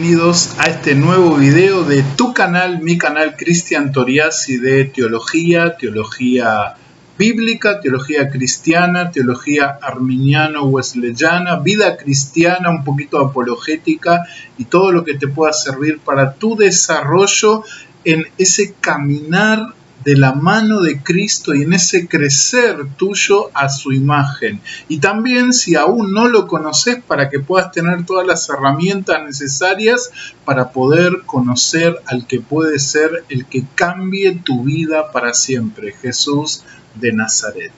bienvenidos a este nuevo video de tu canal, mi canal Cristian Toriasi, de teología bíblica, teología cristiana, teología arminiano-wesleyana, vida cristiana, un poquito apologética y todo lo que te pueda servir para tu desarrollo en ese caminar de la mano de Cristo y en ese crecer tuyo a su imagen. Y también, si aún no lo conoces, para que puedas tener todas las herramientas necesarias para poder conocer al que puede ser el que cambie tu vida para siempre, Jesús de Nazaret.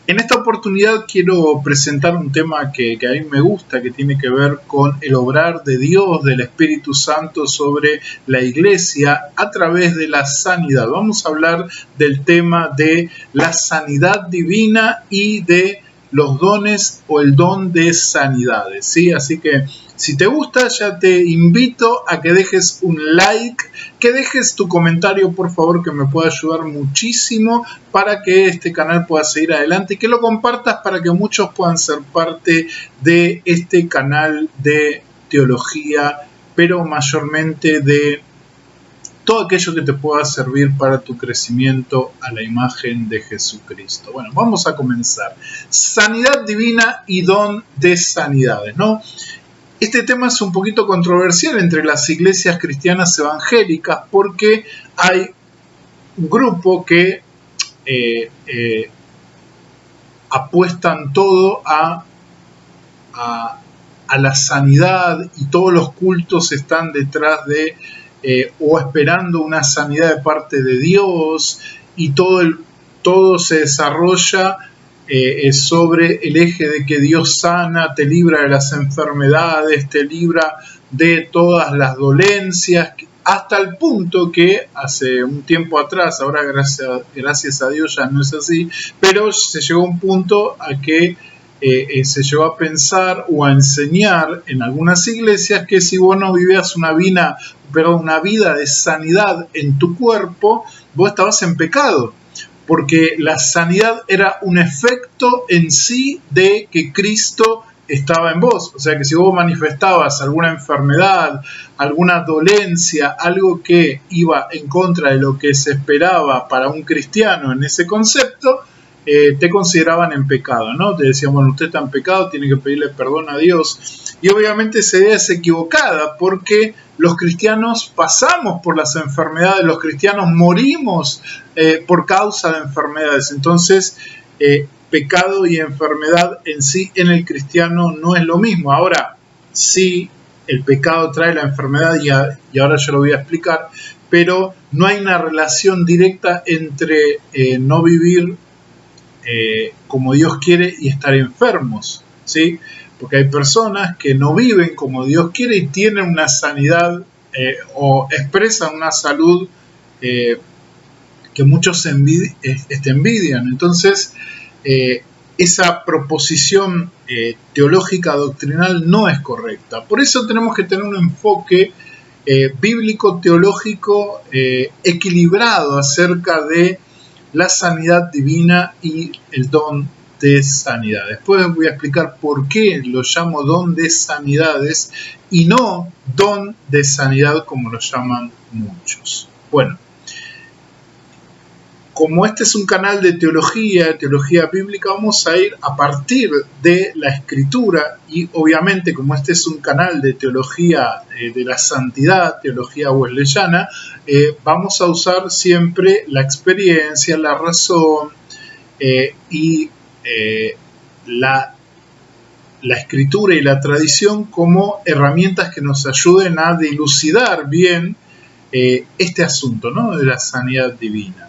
En esta oportunidad quiero presentar un tema que a mí me gusta, que tiene que ver con el obrar de Dios, del Espíritu Santo sobre la iglesia a través de la sanidad. Vamos a hablar del tema de la sanidad divina y de los dones o el don de sanidades, ¿sí? Así que si te gusta, ya te invito a que dejes un like, que dejes tu comentario, por favor, que me puede ayudar muchísimo para que este canal pueda seguir adelante y que lo compartas para que muchos puedan ser parte de este canal de teología, pero mayormente de todo aquello que te pueda servir para tu crecimiento a la imagen de Jesucristo. Bueno, vamos a comenzar. Sanidad divina y don de sanidades, ¿no? Este tema es un poquito controversial entre las iglesias cristianas evangélicas porque hay un grupo que apuestan todo a la sanidad y todos los cultos están detrás de o esperando una sanidad de parte de Dios y todo se desarrolla sobre el eje de que Dios sana, te libra de las enfermedades, te libra de todas las dolencias, hasta el punto que hace un tiempo atrás, ahora gracias a Dios ya no es así, pero se llegó a un punto a que se llegó a pensar o a enseñar en algunas iglesias que si vos no vivías una vida de sanidad en tu cuerpo, vos estabas en pecado. Porque la sanidad era un efecto en sí de que Cristo estaba en vos. O sea que si vos manifestabas alguna enfermedad, alguna dolencia, algo que iba en contra de lo que se esperaba para un cristiano en ese concepto, te consideraban en pecado, ¿no? Te decían, bueno, usted está en pecado, tiene que pedirle perdón a Dios. Y obviamente esa idea es equivocada porque los cristianos pasamos por las enfermedades, los cristianos morimos por causa de enfermedades. Entonces, pecado y enfermedad en sí en el cristiano no es lo mismo. Ahora, sí, el pecado trae la enfermedad y ahora yo lo voy a explicar, pero no hay una relación directa entre no vivir como Dios quiere y estar enfermos, ¿sí? Porque hay personas que no viven como Dios quiere y tienen una sanidad o expresan una salud que muchos envidian. Entonces, esa proposición teológica doctrinal no es correcta. Por eso tenemos que tener un enfoque bíblico, teológico, equilibrado acerca de la sanidad divina y el don de sanidad. Después voy a explicar por qué lo llamo don de sanidades y no don de sanidad como lo llaman muchos. Bueno, como este es un canal de teología bíblica, vamos a ir a partir de la escritura y obviamente como este es un canal de teología de la santidad, teología wesleyana, vamos a usar siempre la experiencia, la razón y la escritura y la tradición como herramientas que nos ayuden a dilucidar bien este asunto, ¿no?, de la sanidad divina.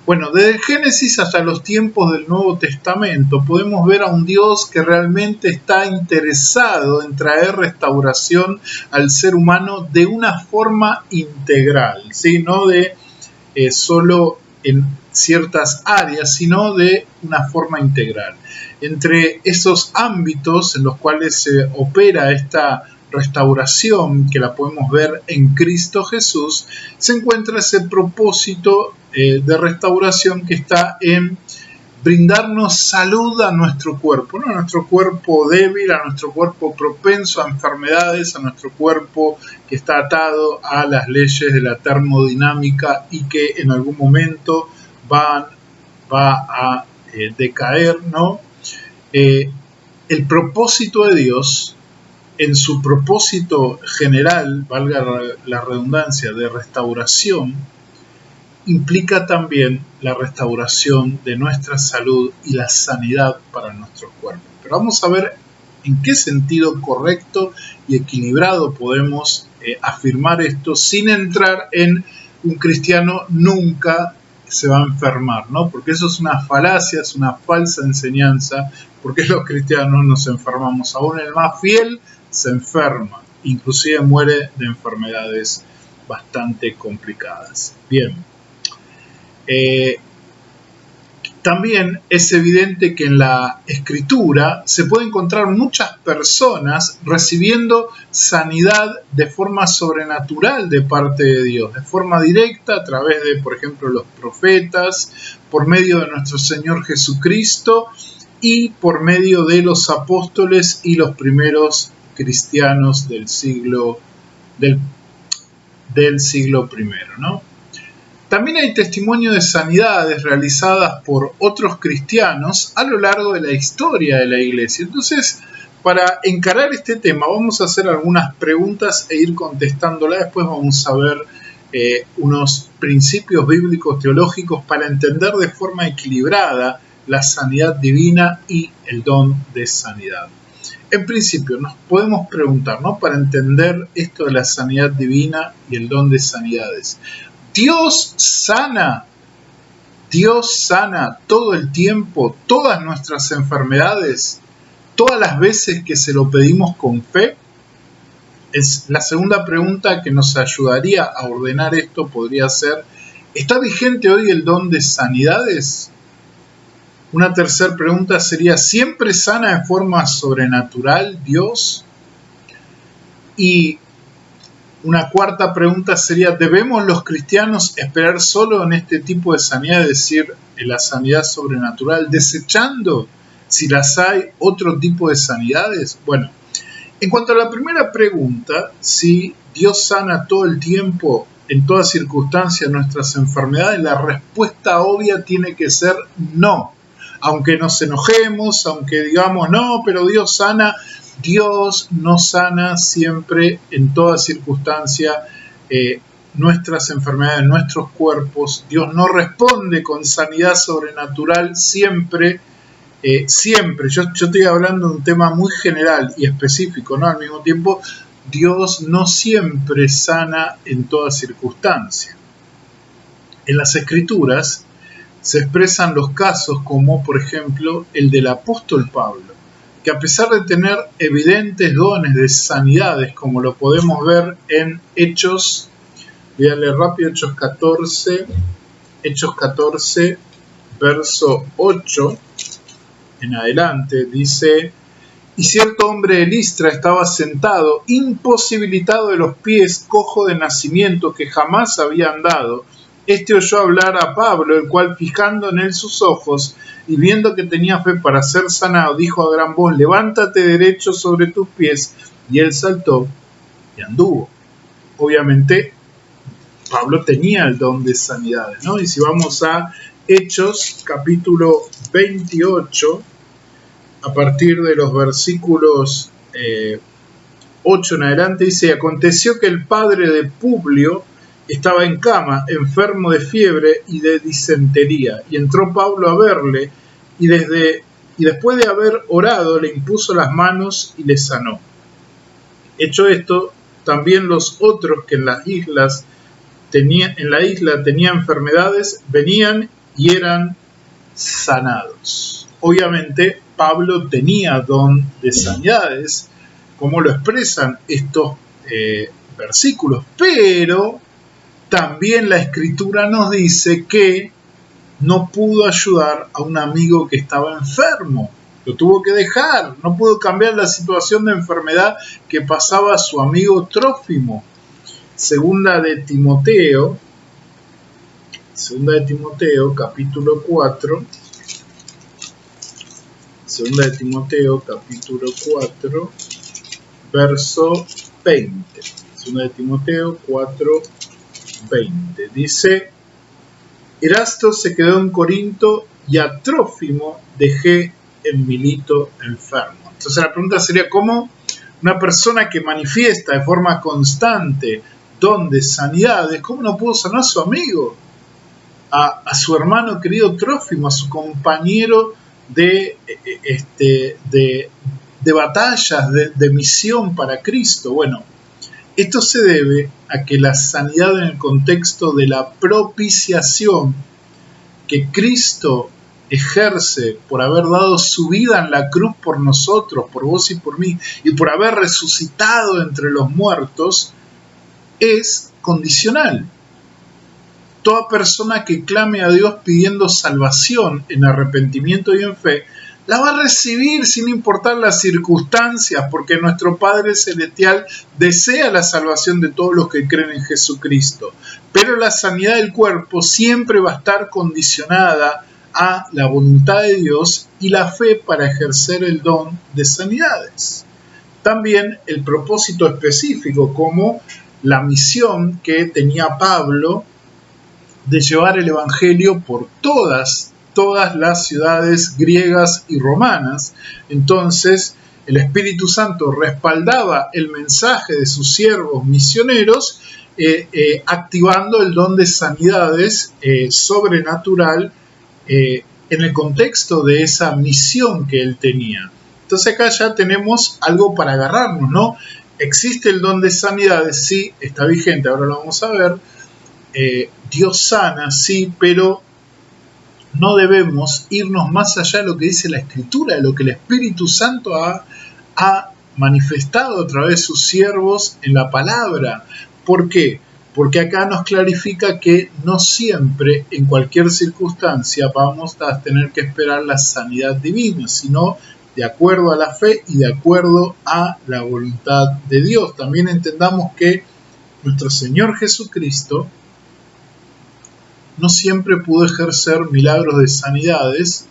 Bueno, desde el Génesis hasta los tiempos del Nuevo Testamento podemos ver a un Dios que realmente está interesado en traer restauración al ser humano de una forma integral, ¿sí? No de solo en ciertas áreas, sino de una forma integral. Entre esos ámbitos en los cuales se opera esta restauración, que la podemos ver en Cristo Jesús, se encuentra ese propósito de restauración que está en brindarnos salud a nuestro cuerpo, no a nuestro cuerpo débil, a nuestro cuerpo propenso a enfermedades, a nuestro cuerpo que está atado a las leyes de la termodinámica y que en algún momento va a decaer, ¿no? El propósito de Dios, en su propósito general, valga la redundancia, de restauración, implica también la restauración de nuestra salud y la sanidad para nuestros cuerpos. Pero vamos a ver en qué sentido correcto y equilibrado podemos afirmar esto sin entrar en un cristiano nunca se va a enfermar, ¿no? Porque eso es una falacia, es una falsa enseñanza, porque los cristianos nos enfermamos. Aún el más fiel se enferma, inclusive muere de enfermedades bastante complicadas. Bien. También es evidente que en la Escritura se puede encontrar muchas personas recibiendo sanidad de forma sobrenatural de parte de Dios, de forma directa a través de, por ejemplo, los profetas, por medio de nuestro Señor Jesucristo y por medio de los apóstoles y los primeros cristianos del siglo I, ¿no? También hay testimonio de sanidades realizadas por otros cristianos a lo largo de la historia de la iglesia. Entonces, para encarar este tema, vamos a hacer algunas preguntas e ir contestándolas. Después vamos a ver unos principios bíblicos teológicos para entender de forma equilibrada la sanidad divina y el don de sanidad. En principio, nos podemos preguntar, ¿no? Para entender esto de la sanidad divina y el don de sanidades. Dios sana todo el tiempo, todas nuestras enfermedades, todas las veces que se lo pedimos con fe. Es la segunda pregunta que nos ayudaría a ordenar esto, podría ser, ¿está vigente hoy el don de sanidades? Una tercera pregunta sería, ¿siempre sana de forma sobrenatural Dios? Y una cuarta pregunta sería, ¿debemos los cristianos esperar solo en este tipo de sanidad, es decir, en la sanidad sobrenatural, desechando, si las hay, otro tipo de sanidades? Bueno, en cuanto a la primera pregunta, si Dios sana todo el tiempo, en toda circunstancia, nuestras enfermedades, la respuesta obvia tiene que ser no. Aunque nos enojemos, aunque digamos, no, pero Dios sana, Dios nos sana siempre, en toda circunstancia, nuestras enfermedades, nuestros cuerpos. Dios no responde con sanidad sobrenatural siempre, siempre. Yo estoy hablando de un tema muy general y específico, ¿no? Al mismo tiempo, Dios no siempre sana en toda circunstancia. En las Escrituras se expresan los casos como, por ejemplo, el del apóstol Pablo, que a pesar de tener evidentes dones de sanidades, como lo podemos ver en Hechos, voy a leer rápido, Hechos 14, verso 8 en adelante, dice, y cierto hombre de Listra estaba sentado, imposibilitado de los pies, cojo de nacimiento, que jamás había andado. Este oyó hablar a Pablo, el cual, fijando en él sus ojos y viendo que tenía fe para ser sanado, dijo a gran voz, levántate derecho sobre tus pies. Y él saltó y anduvo. Obviamente, Pablo tenía el don de sanidades, ¿no? Y si vamos a Hechos, capítulo 28, a partir de los versículos 8 en adelante, dice, aconteció que el padre de Publio estaba en cama, enfermo de fiebre y de disentería, y entró Pablo a verle, y después de haber orado, le impuso las manos y le sanó. Hecho esto, también los otros que en la isla tenían enfermedades, venían y eran sanados. Obviamente, Pablo tenía don de sanidades, como lo expresan estos versículos, pero también la Escritura nos dice que no pudo ayudar a un amigo que estaba enfermo. Lo tuvo que dejar. No pudo cambiar la situación de enfermedad que pasaba a su amigo Trófimo. Segunda de Timoteo, capítulo 4, Segunda de Timoteo, capítulo 4, verso 20. Segunda de Timoteo 4, 20. Dice: Erasto se quedó en Corinto y a Trófimo dejé en Mileto enfermo. Entonces la pregunta sería: ¿cómo una persona que manifiesta de forma constante don de sanidades, cómo no pudo sanar a su amigo, a su hermano querido Trófimo, a su compañero de batallas, de misión para Cristo? Bueno, esto se debe a que la sanidad en el contexto de la propiciación que Cristo ejerce por haber dado su vida en la cruz por nosotros, por vos y por mí, y por haber resucitado entre los muertos, es condicional. Toda persona que clame a Dios pidiendo salvación en arrepentimiento y en fe, la va a recibir sin importar las circunstancias, porque nuestro Padre Celestial desea la salvación de todos los que creen en Jesucristo. Pero la sanidad del cuerpo siempre va a estar condicionada a la voluntad de Dios y la fe para ejercer el don de sanidades. También el propósito específico, como la misión que tenía Pablo de llevar el Evangelio por todas las ciudades griegas y romanas. Entonces el Espíritu Santo respaldaba el mensaje de sus siervos misioneros, activando el don de sanidades sobrenatural en el contexto de esa misión que él tenía. Entonces acá ya tenemos algo para agarrarnos, ¿no? ¿Existe el don de sanidades? Sí, está vigente, ahora lo vamos a ver. Dios sana, sí, pero no debemos irnos más allá de lo que dice la Escritura, de lo que el Espíritu Santo ha manifestado a través de sus siervos en la palabra. ¿Por qué? Porque acá nos clarifica que no siempre, en cualquier circunstancia, vamos a tener que esperar la sanidad divina, sino de acuerdo a la fe y de acuerdo a la voluntad de Dios. También entendamos que nuestro Señor Jesucristo no siempre pudo ejercer milagros de sanidades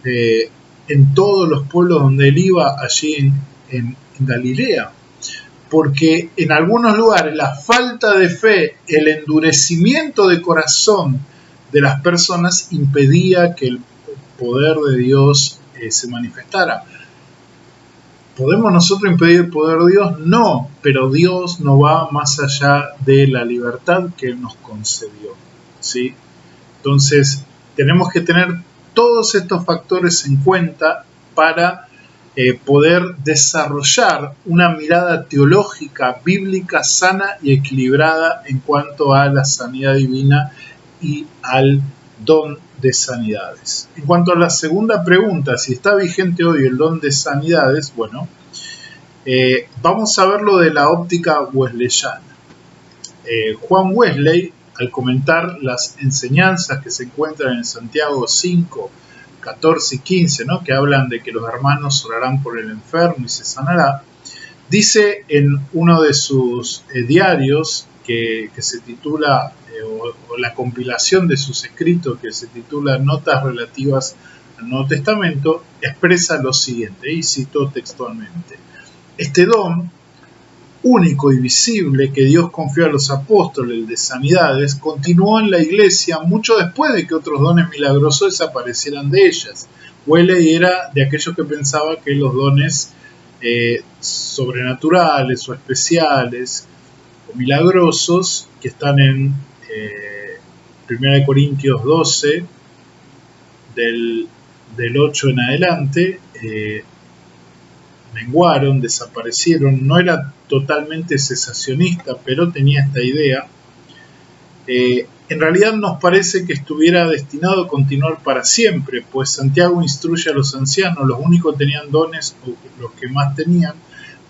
en todos los pueblos donde él iba, allí en Galilea, porque en algunos lugares la falta de fe, el endurecimiento de corazón de las personas impedía que el poder de Dios se manifestara. ¿Podemos nosotros impedir el poder de Dios? No, pero Dios no va más allá de la libertad que Él nos concedió, ¿sí? Entonces, tenemos que tener todos estos factores en cuenta para poder desarrollar una mirada teológica, bíblica, sana y equilibrada en cuanto a la sanidad divina y al don de sanidades. En cuanto a la segunda pregunta, si está vigente hoy el don de sanidades, bueno, vamos a verlo de la óptica wesleyana. Juan Wesley, al comentar las enseñanzas que se encuentran en Santiago 5, 14 y 15, ¿no?, que hablan de que los hermanos orarán por el enfermo y se sanará, dice en uno de sus diarios que se titula, o la compilación de sus escritos que se titula Notas relativas al Nuevo Testamento, expresa lo siguiente, y cito textualmente: este don único y visible que Dios confió a los apóstoles, el de sanidades, continuó en la iglesia mucho después de que otros dones milagrosos desaparecieran de ellas. Wesley era de aquellos que pensaba que los dones sobrenaturales o especiales o milagrosos que están en 1 Corintios 12 del 8 en adelante menguaron, desaparecieron. No era totalmente cesacionista, pero tenía esta idea. En realidad nos parece que estuviera destinado a continuar para siempre, pues Santiago instruye a los ancianos, los únicos que tenían dones, o los que más tenían,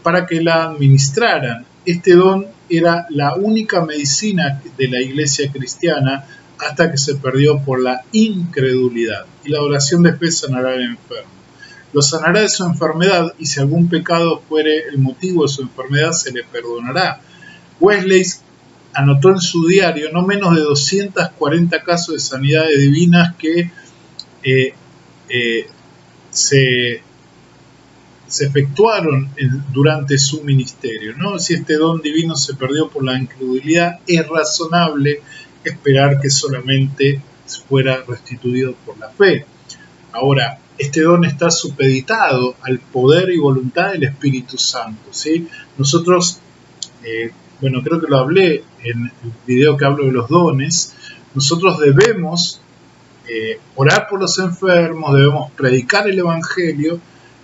para que la administraran. Este don era la única medicina de la iglesia cristiana hasta que se perdió por la incredulidad. Y la oración de fe sanará al enfermo. Lo sanará de su enfermedad, y si algún pecado fuere el motivo de su enfermedad, se le perdonará. Wesley anotó en su diario no menos de 240 casos de sanidades divinas que se se efectuaron durante su ministerio, ¿no? Si este don divino se perdió por la incredulidad, es razonable esperar que solamente fuera restituido por la fe. Ahora, este don está supeditado al poder y voluntad del Espíritu Santo, ¿sí? Nosotros, creo que lo hablé en el video que hablo de los dones, nosotros debemos orar por los enfermos, debemos predicar el Evangelio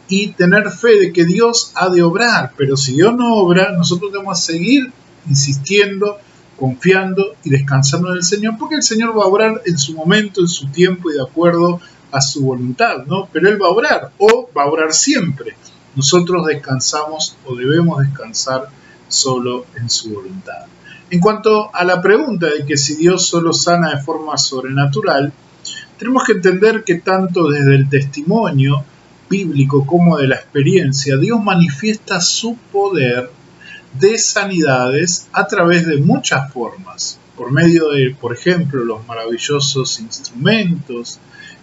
y tener fe de que Dios ha de obrar, pero si Dios no obra, nosotros debemos seguir insistiendo, confiando y descansando en el Señor, porque el Señor va a obrar en su momento, en su tiempo y de acuerdo a su voluntad, ¿no? Pero Él va a obrar, o va a obrar siempre. Nosotros descansamos o debemos descansar solo en su voluntad. En cuanto a la pregunta de que si Dios solo sana de forma sobrenatural, tenemos que entender que tanto desde el testimonio bíblico como de la experiencia, Dios manifiesta su poder de sanidades a través de muchas formas, por medio de, por ejemplo, los maravillosos instrumentos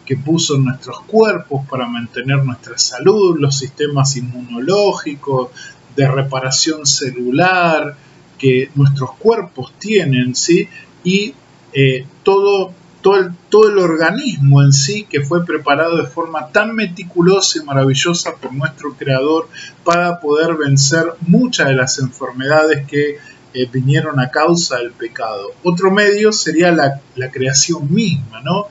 que puso en nuestros cuerpos para mantener nuestra salud, los sistemas inmunológicos, de reparación celular que nuestros cuerpos tienen, ¿sí? Y todo el organismo en sí que fue preparado de forma tan meticulosa y maravillosa por nuestro Creador para poder vencer muchas de las enfermedades que vinieron a causa del pecado. Otro medio sería la creación misma, ¿no?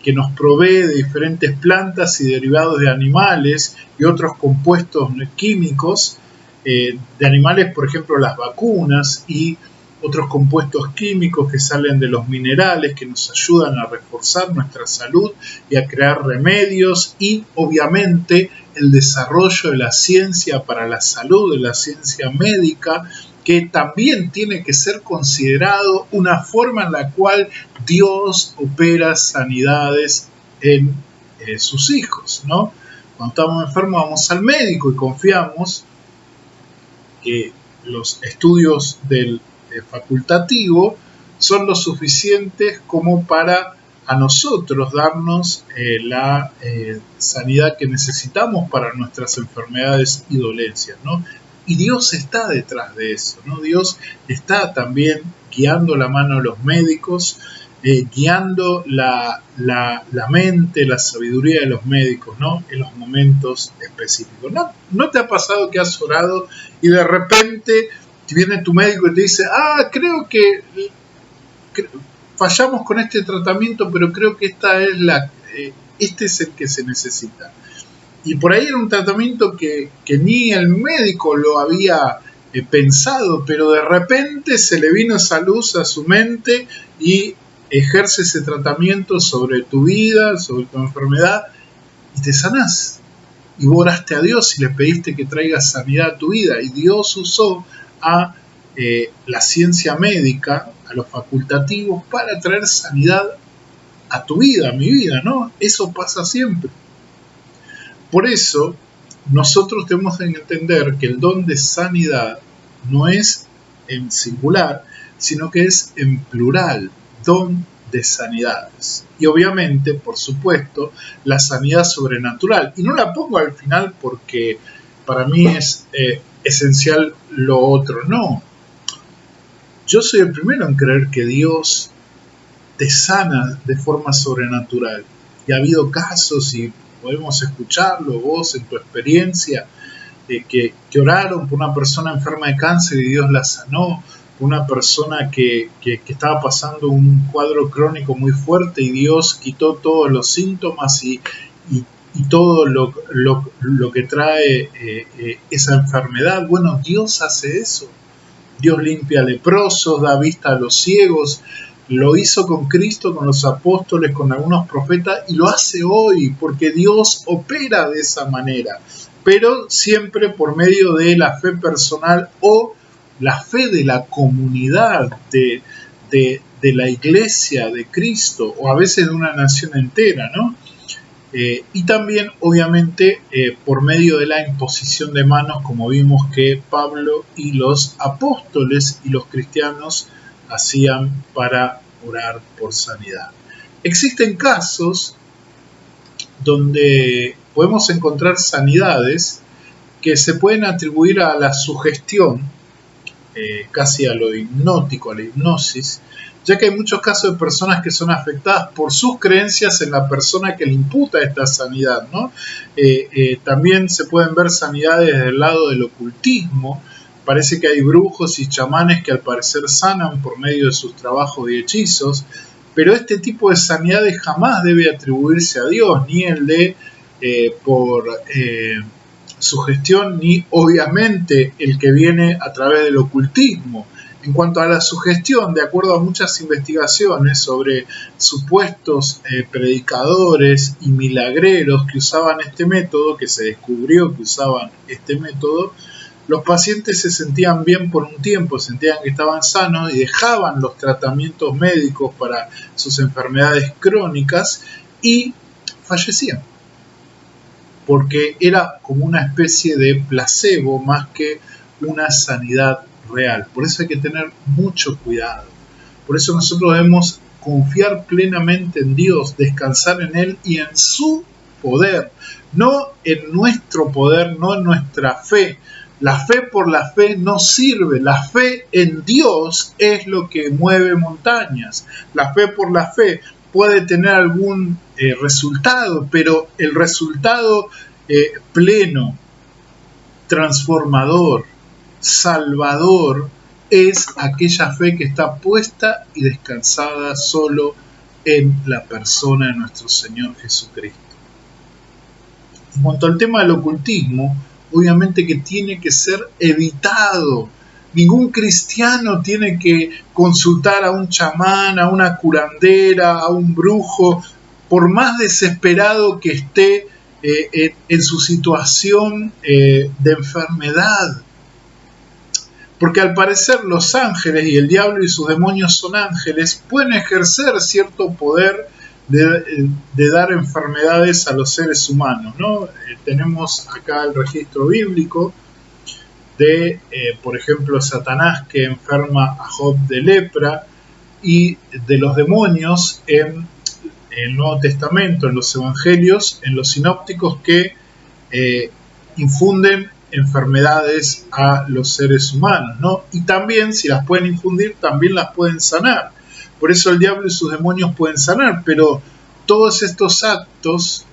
Que nos provee de diferentes plantas y derivados de animales y otros compuestos químicos de animales, por ejemplo las vacunas y otros compuestos químicos que salen de los minerales que nos ayudan a reforzar nuestra salud y a crear remedios, y obviamente el desarrollo de la ciencia para la salud, de la ciencia médica, que también tiene que ser considerado una forma en la cual Dios opera sanidades en sus hijos, ¿no? Cuando estamos enfermos vamos al médico y confiamos que los estudios del facultativo son lo suficientes como para a nosotros darnos la sanidad que necesitamos para nuestras enfermedades y dolencias, ¿no? Y Dios está detrás de eso, ¿no? Dios está también guiando la mano de los médicos, guiando la mente, la sabiduría de los médicos, ¿no? En los momentos específicos. ¿No te ha pasado que has orado y de repente viene tu médico y te dice, creo que fallamos con este tratamiento, pero creo que este es el que se necesita? Y por ahí era un tratamiento que ni el médico lo había pensado, pero de repente se le vino esa luz a su mente y ejerce ese tratamiento sobre tu vida, sobre tu enfermedad, y te sanás. Y vos oraste a Dios y le pediste que traiga sanidad a tu vida, y Dios usó a la ciencia médica, a los facultativos, para traer sanidad a tu vida, a mi vida, ¿no? Eso pasa siempre. Por eso, nosotros tenemos que entender que el don de sanidad no es en singular, sino que es en plural, don de sanidades. Y obviamente, por supuesto, la sanidad sobrenatural. Y no la pongo al final porque para mí es esencial lo otro, no. Yo soy el primero en creer que Dios te sana de forma sobrenatural. Y ha habido casos, y podemos escucharlo vos en tu experiencia, que oraron por una persona enferma de cáncer y Dios la sanó, por una persona que estaba pasando un cuadro crónico muy fuerte y Dios quitó todos los síntomas y todo lo que trae esa enfermedad. Bueno, Dios hace eso. Dios limpia leprosos, da vista a los ciegos. Lo hizo con Cristo, con los apóstoles, con algunos profetas, y lo hace hoy porque Dios opera de esa manera, pero siempre por medio de la fe personal o la fe de la comunidad, de la iglesia de Cristo, o a veces de una nación entera, ¿no? Y también, obviamente, por medio de la imposición de manos, como vimos que Pablo y los apóstoles y los cristianos hacían para orar por sanidad. Existen casos donde podemos encontrar sanidades que se pueden atribuir a la sugestión, casi a lo hipnótico, a la hipnosis, ya que hay muchos casos de personas que son afectadas por sus creencias en la persona que le imputa esta sanidad, ¿no? También se pueden ver sanidades del lado del ocultismo. Parece que hay brujos y chamanes que al parecer sanan por medio de sus trabajos y hechizos, pero este tipo de sanidades jamás debe atribuirse a Dios, ni el de por sugestión, ni obviamente el que viene a través del ocultismo. En cuanto a la sugestión, de acuerdo a muchas investigaciones sobre supuestos predicadores y milagreros que usaban este método, que se descubrió que usaban este método, los pacientes se sentían bien por un tiempo, sentían que estaban sanos y dejaban los tratamientos médicos para sus enfermedades crónicas y fallecían, porque era como una especie de placebo más que una sanidad real. Por eso hay que tener mucho cuidado. Por eso nosotros debemos confiar plenamente en Dios, descansar en Él y en su poder, no en nuestro poder, no en nuestra fe. La fe por la fe no sirve. La fe en Dios es lo que mueve montañas. La fe por la fe puede tener algún resultado, pero el resultado pleno, transformador, salvador, es aquella fe que está puesta y descansada solo en la persona de nuestro Señor Jesucristo. En cuanto al tema del ocultismo, obviamente que tiene que ser evitado. Ningún cristiano tiene que consultar a un chamán, a una curandera, a un brujo, por más desesperado que esté en su situación de enfermedad. Porque al parecer los ángeles y el diablo y sus demonios son ángeles, pueden ejercer cierto poder de dar enfermedades a los seres humanos, ¿no? Tenemos acá el registro bíblico de, por ejemplo, Satanás que enferma a Job de lepra, y de los demonios en el Nuevo Testamento, en los evangelios, en los sinópticos, que infunden enfermedades a los seres humanos, ¿no? Y también, si las pueden infundir, también las pueden sanar. Por eso el diablo y sus demonios pueden sanar, pero todos estos actos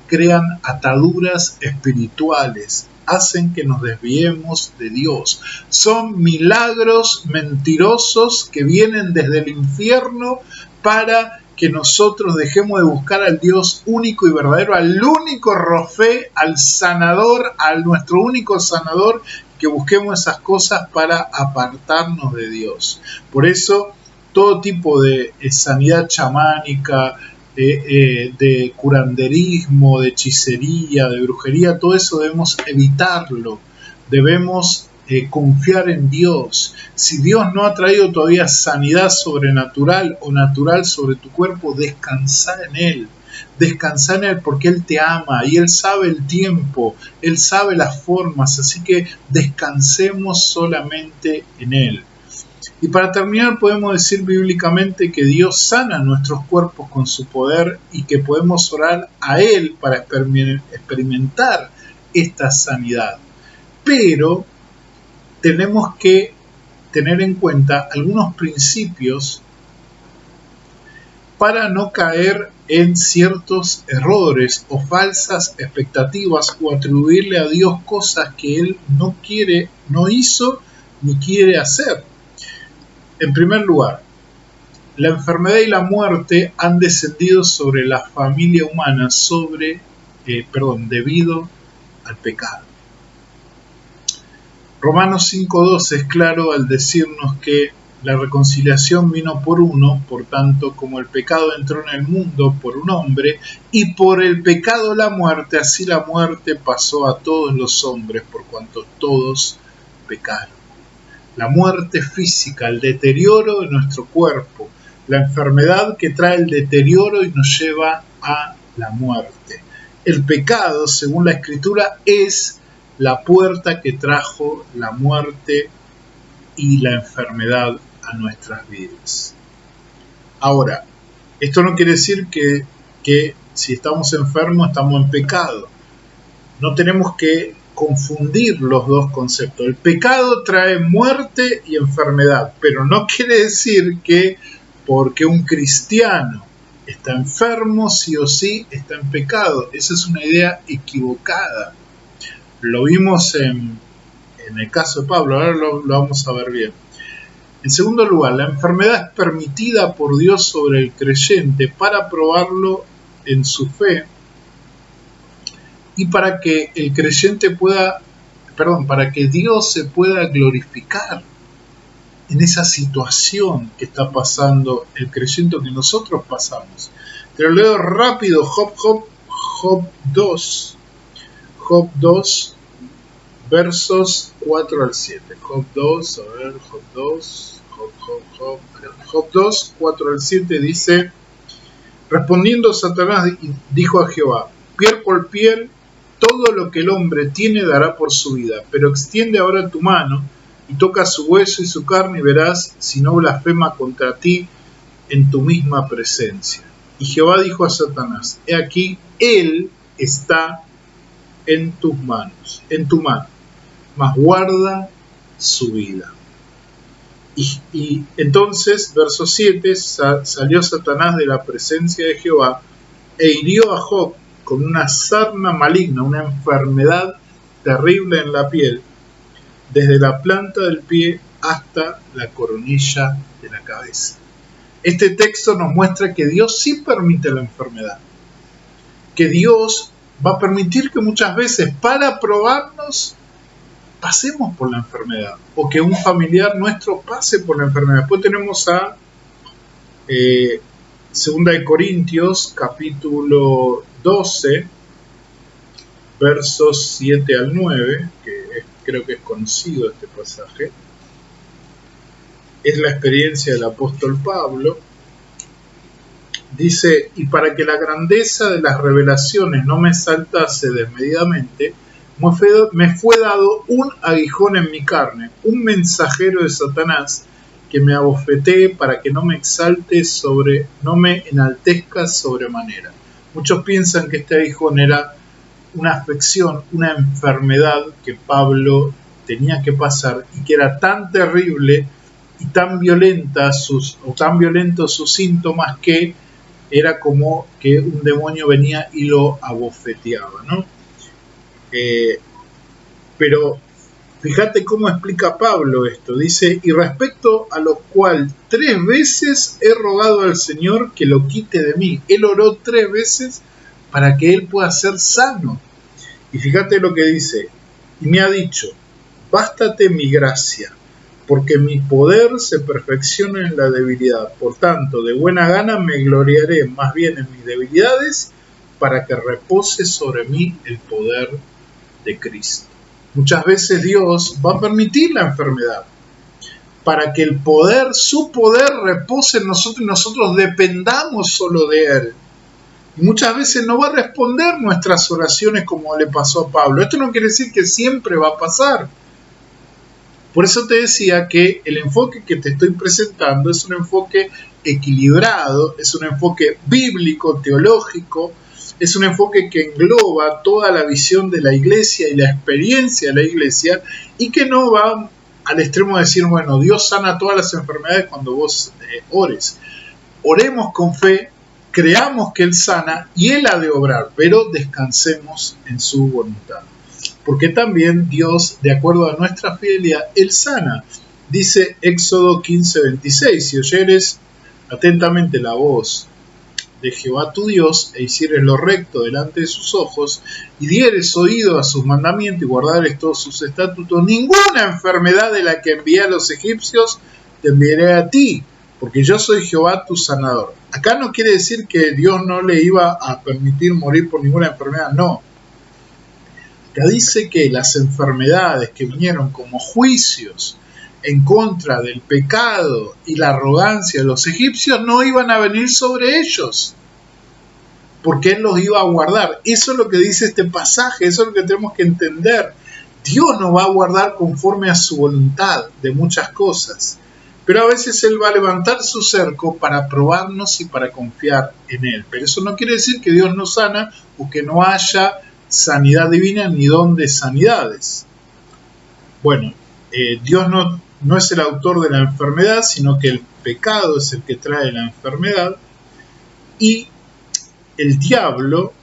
crean ataduras espirituales, hacen que nos desviemos de Dios. Son milagros mentirosos que vienen desde el infierno para que nosotros dejemos de buscar al Dios único y verdadero, al único Rofé, al sanador, al nuestro único sanador, que busquemos esas cosas para apartarnos de Dios. Por eso, todo tipo de sanidad chamánica, de curanderismo, de hechicería, de brujería, todo eso debemos evitarlo. Debemos confiar en Dios. Si Dios no ha traído todavía sanidad sobrenatural o natural sobre tu cuerpo, descansa en Él. Descansa en Él, porque Él te ama y Él sabe el tiempo, Él sabe las formas, así que descansemos solamente en Él. Y para terminar, podemos decir bíblicamente que Dios sana nuestros cuerpos con su poder y que podemos orar a Él para experimentar esta sanidad. Pero tenemos que tener en cuenta algunos principios para no caer en ciertos errores o falsas expectativas o atribuirle a Dios cosas que Él no quiere, no hizo ni quiere hacer. En primer lugar, la enfermedad y la muerte han descendido sobre la familia humana debido al pecado. Romanos 5:12 es claro al decirnos que la reconciliación vino por uno, por tanto, como el pecado entró en el mundo por un hombre, y por el pecado la muerte, así la muerte pasó a todos los hombres, por cuanto todos pecaron. La muerte física, el deterioro de nuestro cuerpo, la enfermedad que trae el deterioro y nos lleva a la muerte. El pecado, según la Escritura, es la puerta que trajo la muerte y la enfermedad a nuestras vidas. Ahora, esto no quiere decir que si estamos enfermos estamos en pecado. No tenemos que confundir los dos conceptos. El pecado trae muerte y enfermedad, pero no quiere decir que porque un cristiano está enfermo, sí o sí está en pecado. Esa es una idea equivocada. Lo vimos en el caso de Pablo, ahora lo vamos a ver bien. En segundo lugar, la enfermedad es permitida por Dios sobre el creyente para probarlo en su fe y para que el creyente para que Dios se pueda glorificar en esa situación que está pasando el creyente, que nosotros pasamos. Te lo leo rápido, Job 2, versos 4 al 7. Job 2, Job 2, 4 al 7 dice: respondiendo Satanás dijo a Jehová: piel por piel, todo lo que el hombre tiene dará por su vida, pero extiende ahora tu mano y toca su hueso y su carne y verás si no blasfema contra ti en tu misma presencia. Y Jehová dijo a Satanás: he aquí, él está en tu mano, mas guarda su vida. Y entonces, verso 7, salió Satanás de la presencia de Jehová e hirió a Job con una sarna maligna, una enfermedad terrible en la piel, desde la planta del pie hasta la coronilla de la cabeza. Este texto nos muestra que Dios sí permite la enfermedad, que Dios va a permitir que muchas veces para probarnos pasemos por la enfermedad, o que un familiar nuestro pase por la enfermedad. Después tenemos a 2 de Corintios, capítulo 12, versos 7 al 9, creo que es conocido este pasaje. Es la experiencia del apóstol Pablo. Dice: y para que la grandeza de las revelaciones no me saltase desmedidamente, me fue dado un aguijón en mi carne, un mensajero de Satanás, que me abofetee para que no me enaltezca sobremanera. Muchos piensan que este aguijón era una afección, una enfermedad que Pablo tenía que pasar y que era tan terrible y tan violentos sus síntomas que era como que un demonio venía y lo abofeteaba, ¿no? Pero fíjate cómo explica Pablo esto. Dice: y respecto a lo cual 3 veces he rogado al Señor que lo quite de mí. Él oró 3 veces para que él pueda ser sano. Y fíjate lo que dice: y me ha dicho: bástate mi gracia, porque mi poder se perfecciona en la debilidad. Por tanto, de buena gana me gloriaré más bien en mis debilidades, para que repose sobre mí el poder de Cristo. Muchas veces Dios va a permitir la enfermedad para que su poder repose en nosotros y nosotros dependamos solo de Él. Y muchas veces no va a responder nuestras oraciones como le pasó a Pablo. Esto no quiere decir que siempre va a pasar. Por eso te decía que el enfoque que te estoy presentando es un enfoque equilibrado, es un enfoque bíblico, teológico, es un enfoque que engloba toda la visión de la iglesia y la experiencia de la iglesia, y que no va al extremo de decir: bueno, Dios sana todas las enfermedades cuando vos ores. Oremos con fe, creamos que Él sana y Él ha de obrar, pero descansemos en su voluntad. Porque también Dios, de acuerdo a nuestra fidelidad, Él sana. Dice Éxodo 15:26: si oyeres atentamente la voz de Jehová tu Dios, e hicieres lo recto delante de sus ojos, y dieres oído a sus mandamientos y guardares todos sus estatutos, ninguna enfermedad de la que envié a los egipcios te enviaré a ti, porque yo soy Jehová tu sanador. Acá no quiere decir que Dios no le iba a permitir morir por ninguna enfermedad, no. Acá dice que las enfermedades que vinieron como juicios en contra del pecado y la arrogancia de los egipcios no iban a venir sobre ellos, porque Él los iba a guardar. Eso es lo que dice este pasaje, eso es lo que tenemos que entender. Dios nos va a guardar conforme a su voluntad de muchas cosas, pero a veces Él va a levantar su cerco para probarnos y para confiar en Él. Pero eso no quiere decir que Dios no sana o que no haya sanidad divina ni don de sanidades. Bueno, Dios no es el autor de la enfermedad, sino que el pecado es el que trae la enfermedad, y el diablo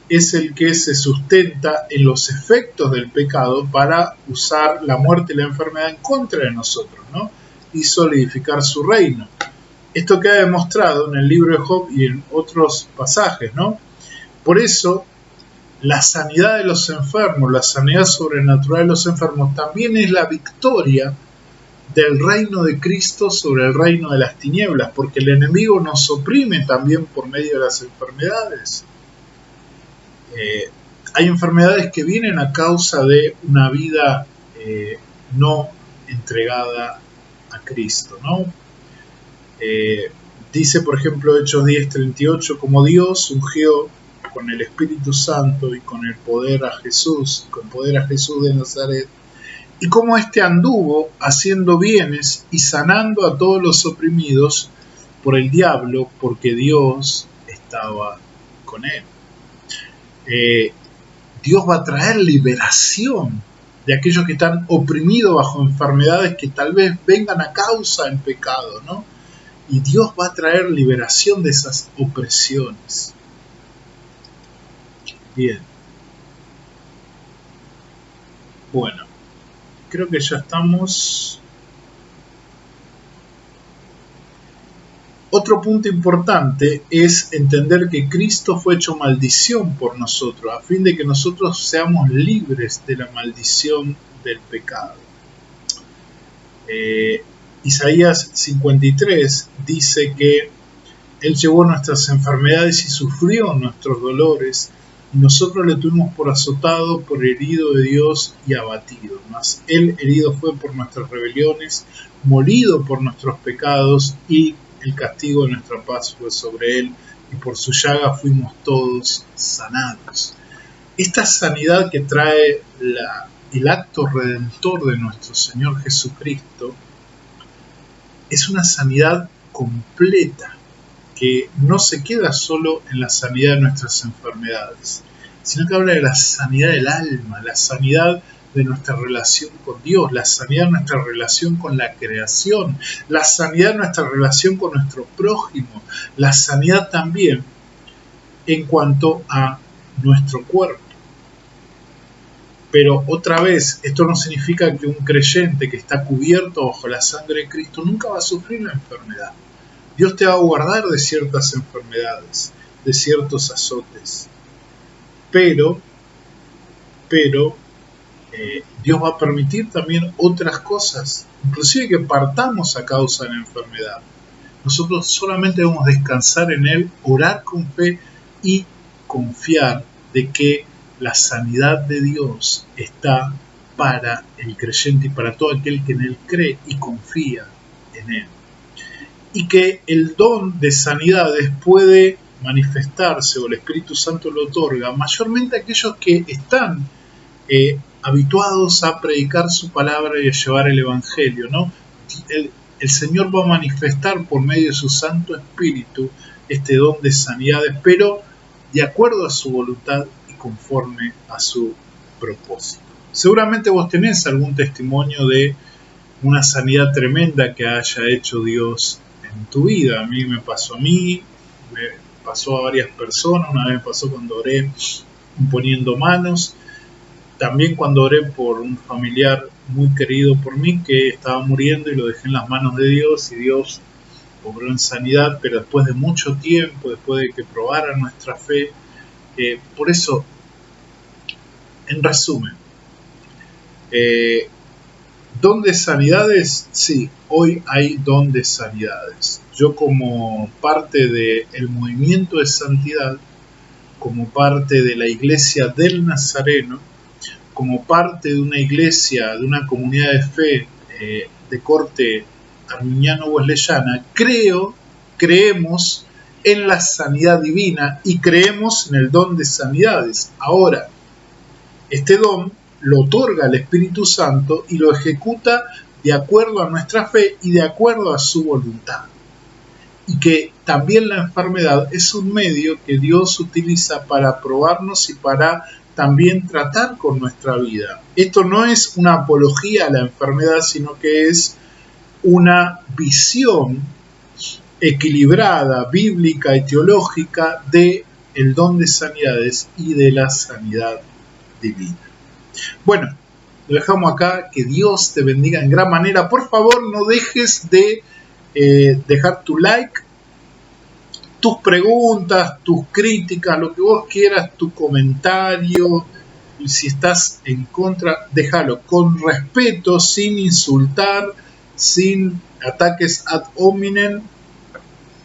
es el que se sustenta en los efectos del pecado para usar la muerte y la enfermedad en contra de nosotros, ¿no? Y solidificar su reino. Esto queda demostrado en el libro de Job y en otros pasajes, ¿no? Por eso, la sanidad de los enfermos, la sanidad sobrenatural de los enfermos, también es la victoria del reino de Cristo sobre el reino de las tinieblas, porque el enemigo nos oprime también por medio de las enfermedades. Hay enfermedades que vienen a causa de una vida no entregada a Cristo, ¿no? Dice, por ejemplo, Hechos 10:38, como Dios ungió con el Espíritu Santo y con poder a Jesús de Nazaret, y como éste anduvo haciendo bienes y sanando a todos los oprimidos por el diablo, porque Dios estaba con él. Dios va a traer liberación de aquellos que están oprimidos bajo enfermedades que tal vez vengan a causa del pecado, ¿no? Y Dios va a traer liberación de esas opresiones. Bien. Bueno, creo que ya estamos. Otro punto importante es entender que Cristo fue hecho maldición por nosotros, a fin de que nosotros seamos libres de la maldición del pecado. Isaías 53 dice que Él llevó nuestras enfermedades y sufrió nuestros dolores, y nosotros le tuvimos por azotado, por herido de Dios y abatido. Mas Él herido fue por nuestras rebeliones, molido por nuestros pecados, y el castigo de nuestra paz fue sobre Él, y por su llaga fuimos todos sanados. Esta sanidad que trae el acto redentor de nuestro Señor Jesucristo es una sanidad completa, que no se queda solo en la sanidad de nuestras enfermedades, sino que habla de la sanidad del alma, la sanidad de nuestra relación con Dios, la sanidad de nuestra relación con la creación, la sanidad de nuestra relación con nuestro prójimo, la sanidad también en cuanto a nuestro cuerpo. Pero otra vez, esto no significa que un creyente que está cubierto bajo la sangre de Cristo nunca va a sufrir la enfermedad. Dios te va a guardar de ciertas enfermedades, de ciertos azotes. Pero Dios va a permitir también otras cosas, inclusive que partamos a causa de la enfermedad. Nosotros solamente debemos descansar en Él, orar con fe y confiar de que la sanidad de Dios está para el creyente y para todo aquel que en Él cree y confía en Él. Y que el don de sanidades puede manifestarse, o el Espíritu Santo lo otorga, mayormente a aquellos que están habituados a predicar su palabra y a llevar el Evangelio, ¿no? El Señor va a manifestar por medio de su Santo Espíritu este don de sanidades, pero de acuerdo a su voluntad y conforme a su propósito. Seguramente vos tenés algún testimonio de una sanidad tremenda que haya hecho Dios en tu vida. A mí me pasó me pasó a varias personas. Una vez me pasó cuando oré imponiendo manos. También cuando oré por un familiar muy querido por mí que estaba muriendo y lo dejé en las manos de Dios, y Dios obró en sanidad, pero después de mucho tiempo, después de que probara nuestra fe. Por eso, en resumen, ¿don de sanidades? Sí, hoy hay don de sanidades. Yo, como parte del movimiento de santidad, como parte de la iglesia del Nazareno, como parte de una iglesia, de una comunidad de fe de corte arminiano-wesleyana, creemos en la sanidad divina y creemos en el don de sanidades. Ahora, este don lo otorga el Espíritu Santo y lo ejecuta de acuerdo a nuestra fe y de acuerdo a su voluntad. Y que también la enfermedad es un medio que Dios utiliza para probarnos y para también tratar con nuestra vida. Esto no es una apología a la enfermedad, sino que es una visión equilibrada, bíblica y teológica de el don de sanidades y de la sanidad divina. Bueno, lo dejamos acá. Que Dios te bendiga en gran manera. Por favor, no dejes de dejar tu like, tus preguntas, tus críticas, lo que vos quieras, tu comentario. Y si estás en contra, déjalo con respeto, sin insultar, sin ataques ad hominem.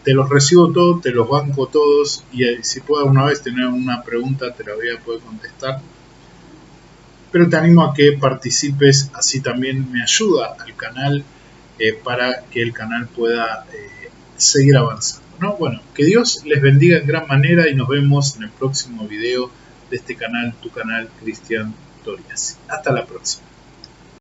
Te los recibo todos, te los banco todos, y si puedo alguna vez tener una pregunta te la voy a poder contestar. Pero te animo a que participes, así también me ayuda al canal para que el canal pueda seguir avanzando, ¿no? Bueno, que Dios les bendiga en gran manera y nos vemos en el próximo video de este canal, tu canal Cristian Toriasi. Hasta la próxima.